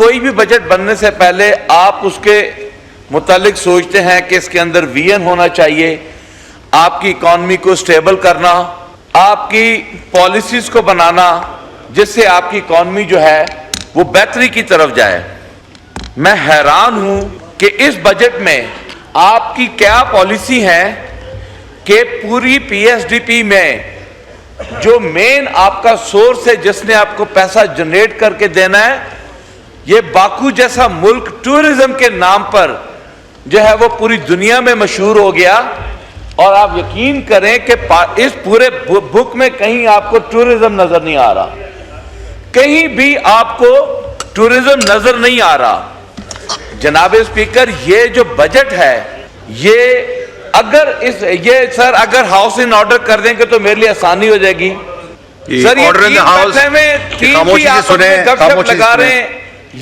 کوئی بھی بجٹ بننے سے پہلے آپ اس کے متعلق سوچتے ہیں کہ اس کے اندر ویژن ہونا چاہیے، آپ کی اکانومی کو سٹیبل کرنا، آپ کی پالیسیز کو بنانا جس سے آپ کی اکانومی جو ہے وہ بہتری کی طرف جائے۔ میں حیران ہوں کہ اس بجٹ میں آپ کی کیا پالیسی ہے کہ پوری پی ایس ڈی پی میں جو مین آپ کا سورس ہے جس نے آپ کو پیسہ جنریٹ کر کے دینا ہے، یہ باکو جیسا ملک ٹورزم کے نام پر جو ہے وہ پوری دنیا میں مشہور ہو گیا، اور آپ یقین کریں کہ اس پورے بک میں کہیں آپ کو ٹورزم نظر نہیں آ رہا، کہیں بھی آپ کو ٹورزم نظر نہیں آ رہا۔ جناب اسپیکر، یہ جو بجٹ ہے اگر ہاؤس ان آرڈر کر دیں گے تو میرے لیے آسانی ہو جائے گی۔ سر یہ تین بھی آپ گپ شپ لگا رہے ہیں،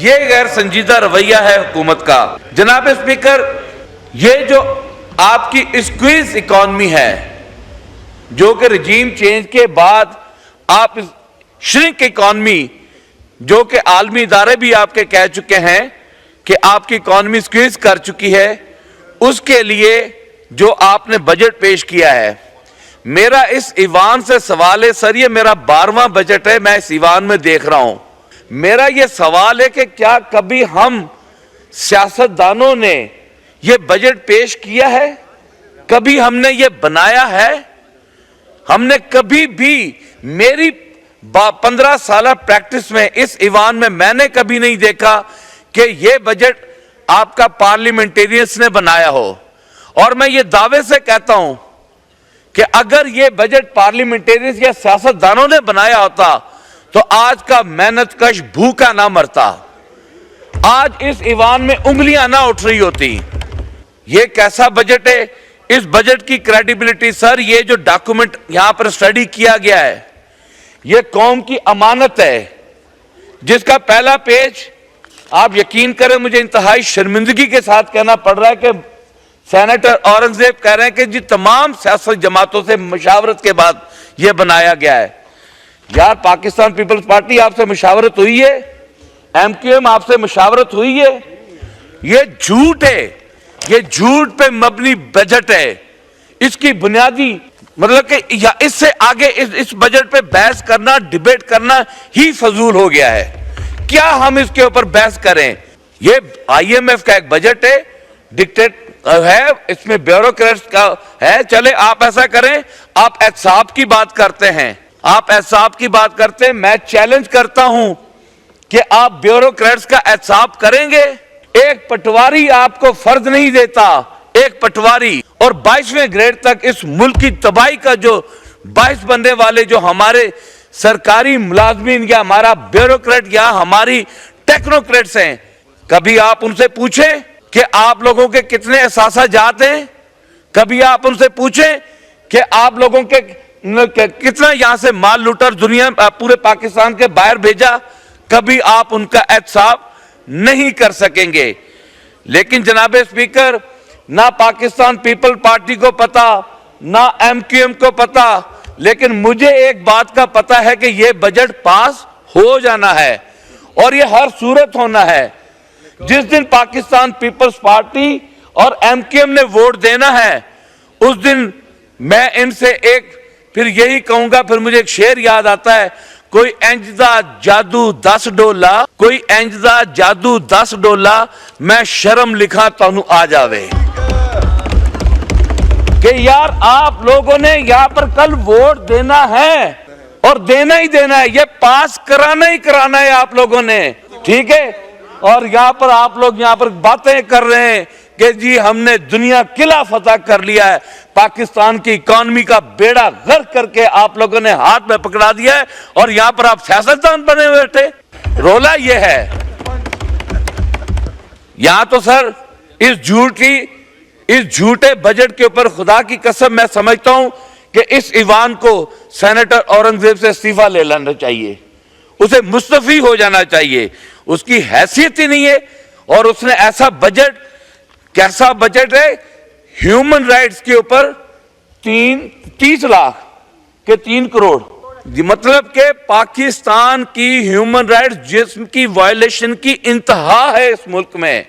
یہ غیر سنجیدہ رویہ ہے حکومت کا۔ جناب اسپیکر، یہ جو آپ کی اسکویز اکانومی ہے جو کہ رجیم چینج کے بعد آپ شرنک اکانومی، جو کہ عالمی ادارے بھی آپ کے کہہ چکے ہیں کہ آپ کی اکانومی اسکویز کر چکی ہے، اس کے لیے جو آپ نے بجٹ پیش کیا ہے، میرا اس ایوان سے سوال ہے، سر یہ میرا 12واں بجٹ ہے میں اس ایوان میں دیکھ رہا ہوں، میرا یہ سوال ہے کہ کیا کبھی ہم سیاستدانوں نے یہ بجٹ پیش کیا ہے؟ کبھی ہم نے یہ بنایا ہے؟ ہم نے کبھی بھی، میری 15 سالہ پریکٹس میں اس ایوان میں نے کبھی نہیں دیکھا کہ یہ بجٹ آپ کا پارلیمنٹیرینز نے بنایا ہو، اور میں یہ دعوے سے کہتا ہوں کہ اگر یہ بجٹ پارلیمنٹیرینز یا سیاستدانوں نے بنایا ہوتا تو آج کا محنت کش بھوکا نہ مرتا، آج اس ایوان میں انگلیاں نہ اٹھ رہی ہوتی۔ یہ کیسا بجٹ ہے؟ اس بجٹ کی کریڈیبلٹی، سر یہ جو ڈاکومنٹ یہاں پر سٹڈی کیا گیا ہے یہ قوم کی امانت ہے، جس کا پہلا پیج آپ یقین کریں مجھے انتہائی شرمندگی کے ساتھ کہنا پڑ رہا ہے کہ سینیٹر اورنگزیب کہہ رہے ہیں کہ جی تمام سیاسی جماعتوں سے مشاورت کے بعد یہ بنایا گیا ہے۔ یار پاکستان پیپلز پارٹی آپ سے مشاورت ہوئی ہے؟ ایم کیو ایم آپ سے مشاورت ہوئی ہے؟ یہ جھوٹ ہے، یہ جھوٹ پہ مبنی بجٹ ہے۔ اس کی بنیادی مطلب کہ اس سے آگے اس بجٹ پہ بحث کرنا، ڈیبیٹ کرنا ہی فضول ہو گیا ہے۔ کیا ہم اس کے اوپر بحث کریں؟ یہ آئی ایم ایف کا ایک بجٹ ہے، ڈکٹیٹ ہے، اس میں بیوروکریٹس کا ہے۔ چلے آپ ایسا کریں، آپ احتساب کی بات کرتے ہیں، آپ احتساب کی بات کرتے ہیں، میں چیلنج کرتا ہوں کہ آپ بیوروکریٹس کا احتساب کریں گے؟ ایک پٹواری آپ کو فرض نہیں دیتا، ایک پٹواری، اور 22ویں گریڈ تک اس ملک کی تباہی کا جو باعث بننے والے جو ہمارے سرکاری ملازمین یا ہمارا بیوروکریٹ یا ہماری ٹیکنوکریٹس ہیں، کبھی آپ ان سے پوچھیں کہ آپ لوگوں کے کتنے اثاثہ جات ہیں؟ کبھی آپ ان سے پوچھیں کہ آپ لوگوں کے کتنا یہاں سے مال لوٹر دنیا پورے پاکستان کے باہر بھیجا؟ کبھی آپ ان کا احتساب نہیں کر سکیں گے۔ لیکن جناب اسپیکر، نہ پاکستان پیپل پارٹی کو پتا، نہ ایم کیو ایم کو پتا، لیکن مجھے ایک بات کا پتا ہے کہ یہ بجٹ پاس ہو جانا ہے، اور یہ ہر صورت ہونا ہے۔ جس دن پاکستان پیپلز پارٹی اور ایم کیو ایم نے ووٹ دینا ہے، اس دن میں ان سے پھر یہی کہوں گا، پھر مجھے ایک شعر یاد آتا ہے، کوئی انجدہ جادو 10 ڈولا، کوئی انجدہ جادو 10 ڈولا، میں شرم لکھا تانوں آ جاوے۔ کہ یار آپ لوگوں نے یہاں پر کل ووٹ دینا ہے، اور دینا ہی دینا ہے، یہ پاس کرانا ہی کرانا ہے آپ لوگوں نے، ٹھیک ہے؟ اور یہاں پر آپ لوگ یہاں پر باتیں کر رہے ہیں کہ جی ہم نے دنیا قلعہ فتح کر لیا ہے، پاکستان کی اکانومی کا بیڑا غرق کر کے آپ لوگوں نے ہاتھ میں پکڑا دیا ہے، اور یہاں پر آپ سیاستدان بنے ہوئے تھے۔ رولا یہ ہے یہاں تو سر اس جھوٹے بجٹ کے اوپر خدا کی قسم میں سمجھتا ہوں کہ اس ایوان کو سینیٹر اورنگزیب سے استعفیٰ لے لینا چاہیے، اسے مستعفی ہو جانا چاہیے، اس کی حیثیت ہی نہیں ہے۔ اور اس نے ایسا بجٹ، کیسا بجٹ ہے؟ ہیومن رائٹس کے اوپر 30 لاکھ کے 3 کروڑ مطلب کہ پاکستان کی ہیومن رائٹس جسم کی وائلیشن کی انتہا ہے اس ملک میں,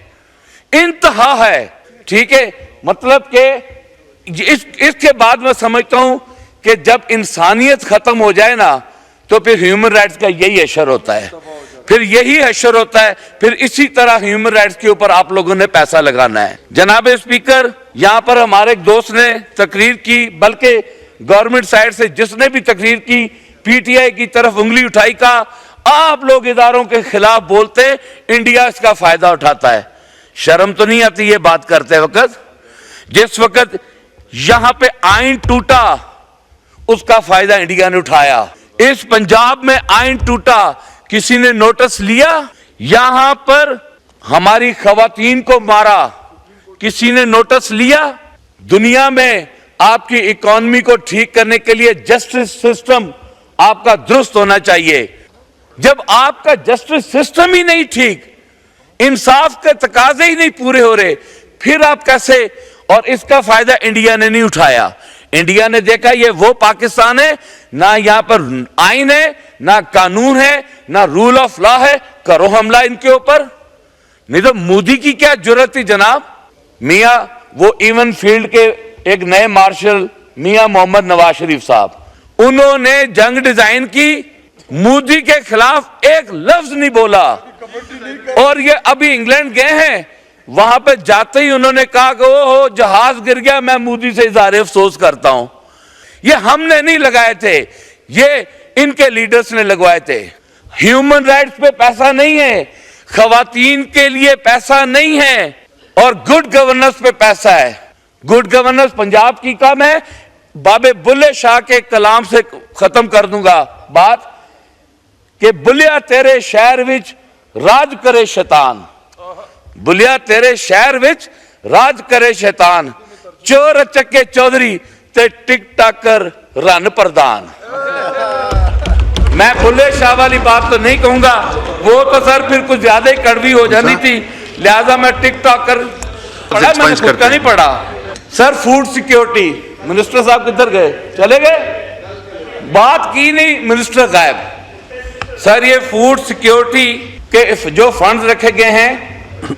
انتہا ہے. ٹھیک ہے, مطلب کہ اس کے بعد میں سمجھتا ہوں کہ جب انسانیت ختم ہو جائے نا تو پھر ہیومن رائٹس کا یہی حشر ہوتا ہے, پھر یہی حشر ہوتا ہے, پھر اسی طرح ہیومن رائٹس کے اوپر آپ لوگوں نے پیسہ لگانا ہے. جناب اسپیکر, یہاں پر ہمارے ایک دوست نے تقریر کی, بلکہ گورنمنٹ سائڈ سے جس نے بھی تقریر کی پی ٹی آئی کی طرف انگلی اٹھائی, کا آپ لوگ اداروں کے خلاف بولتے, انڈیا اس کا فائدہ اٹھاتا ہے. شرم تو نہیں آتی یہ بات کرتے وقت؟ جس وقت یہاں پہ آئین ٹوٹا اس کا فائدہ انڈیا نے اٹھایا. اس پنجاب میں آئین ٹوٹا, کسی نے نوٹس لیا؟ یہاں پر ہماری خواتین کو مارا, کسی نے نوٹس لیا؟ دنیا میں آپ کی اکانومی کو ٹھیک کرنے کے لیے جسٹس سسٹم آپ کا درست ہونا چاہیے. جب آپ کا جسٹس سسٹم ہی نہیں ٹھیک, انصاف کے تقاضے ہی نہیں پورے ہو رہے, پھر آپ کیسے؟ اور اس کا فائدہ انڈیا نے نہیں اٹھایا. انڈیا نے دیکھا یہ وہ پاکستان ہے, نہ یہاں پر آئین ہے, نہ قانون ہے, نہ رول آف لا ہے, کرو حملہ ان کے اوپر. نہیں تو مودی کی کیا جرت تھی جناب؟ میاں وہ ایون فیلڈ کے ایک نئے مارشل میاں محمد نواز شریف صاحب, انہوں نے جنگ ڈیزائن کی, مودی کے خلاف ایک لفظ نہیں بولا. اور یہ ابھی انگلینڈ گئے ہیں, وہاں پہ جاتے ہی انہوں نے کہا کہ اوہ جہاز گر گیا, میں مودی سے اظہار افسوس کرتا ہوں. یہ ہم نے نہیں لگائے تھے, یہ ان کے لیڈرز نے لگوائے تھے. ہیومن رائٹس پہ پیسہ نہیں ہے, خواتین کے لیے پیسہ نہیں ہے, اور گڈ گورننس پہ پیسہ ہے. گڈ گورننس پنجاب کی کام ہے. بابے بلے شاہ کے کلام سے ختم کر دوں گا بات, کہ بلیا تیرے شہر وچ راج کرے شیطان, بلیا تیرے شہر وچ راج کرے شیطان, چور چکے چودھری تے ٹک ٹاکر رن پردان. میں بلے شاہ والی بات تو نہیں کہوں گا, وہ تو سر پھر کچھ زیادہ ہی کڑوی ہو جانی تھی, لہذا میں ٹک ٹاکر پڑھا, میں نے خود کا نہیں پڑھا. سر فوڈ سیکیورٹی, منسٹر صاحب کدھر گئے؟ چلے گئے, بات کی نہیں, منسٹر غائب. سر یہ فوڈ سیکیورٹی کے جو فنڈز رکھے گئے ہیں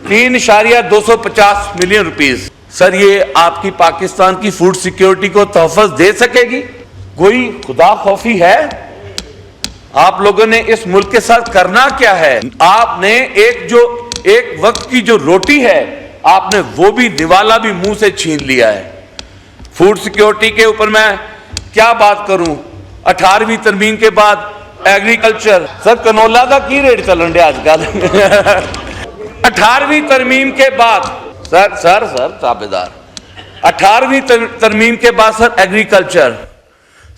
3.250 ملین روپیز, سر یہ آپ کی پاکستان کی فوڈ سیکیورٹی کو تحفظ دے سکے گی؟ کوئی خدا خوفی ہے؟ آپ لوگوں نے اس ملک کے ساتھ کرنا کیا ہے؟ آپ نے ایک وقت کی جو روٹی ہے آپ نے وہ بھی نوالا بھی منہ سے چھین لیا ہے. فوڈ سیکیورٹی کے اوپر میں کیا بات کروں؟ 18ویں ترمیم کے بعد ایگریکلچر, سر کنولا کا کی ریٹ چلن رہا آج کل؟ 18ویں ترمیم کے بعد سر تابعدار 18ویں ترمیم کے بعد سر ایگریکلچر,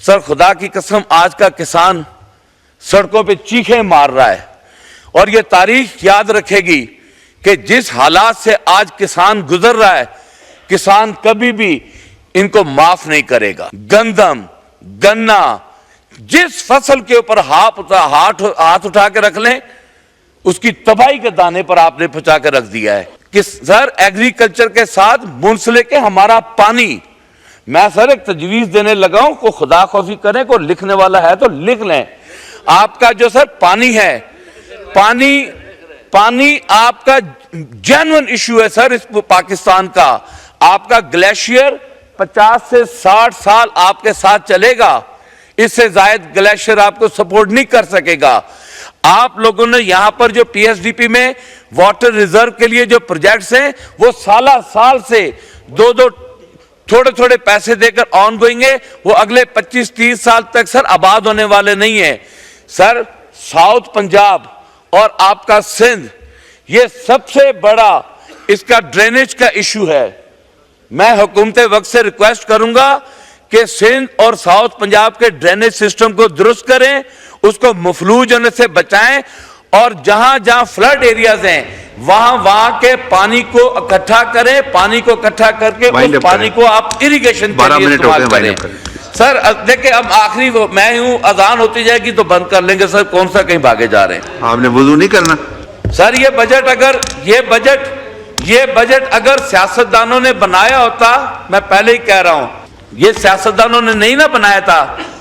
سر خدا کی قسم آج کا کسان سڑکوں پہ چیخیں مار رہا ہے, اور یہ تاریخ یاد رکھے گی کہ جس حالات سے آج کسان گزر رہا ہے, کسان کبھی بھی ان کو معاف نہیں کرے گا. گندم, گنا, جس فصل کے اوپر ہاتھ اٹھا کے رکھ لیں اس کی تباہی کے دانے پر آپ نے پہنچا کے رکھ دیا ہے. کہ سر ایگریکلچر کے ساتھ منسلک ہے ہمارا پانی. میں سر ایک تجویز دینے لگا ہوں, کو خدا خوفی کریں, کو لکھنے والا ہے تو لکھ لیں. آپ کا جو سر پانی ہے, پانی آپ کا جینوئن ایشو ہے سر اس پاکستان کا. آپ کا گلیشیئر 50 سے 60 سال آپ کے ساتھ چلے گا, اس سے زائد گلیشیئر آپ کو سپورٹ نہیں کر سکے گا. آپ لوگوں نے یہاں پر جو پی ایس ڈی پی میں واٹر ریزرو کے لیے جو پروجیکٹس ہیں وہ سال سے دو تھوڑے پیسے دے کر آن گوئنگ ہے, وہ اگلے 25-30 سال تک سر آباد ہونے والے نہیں ہیں. سر ساؤتھ پنجاب اور آپ کا سندھ, یہ سب سے بڑا اس کا ڈرینیج کا ایشو ہے. میں حکومت وقت سے ریکویسٹ کروں گا کہ سندھ اور ساؤتھ پنجاب کے ڈرینیج سسٹم کو درست کریں, اس کو مفلوج ہونے سے بچائیں, اور جہاں فلڈ ایریاز ہیں وہاں کے پانی کو اکٹھا کریں, پانی کو اکٹھا کر کے اس پانی کو آپ اریگیشن کے لیے استعمال کریں. سر دیکھیں اب آخری میں ہوں, اذان ہوتی جائے گی تو بند کر لیں گے. سر کون سا کہیں بھاگے جا رہے ہیں؟ آپ نے وضو نہیں کرنا سر. یہ بجٹ اگر سیاستدانوں نے بنایا ہوتا, میں پہلے ہی کہہ رہا ہوں, یہ سیاستدانوں نے نہیں نہ بنایا تھا,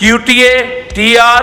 QTA, TR,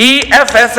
EFS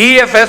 EFS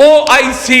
OIC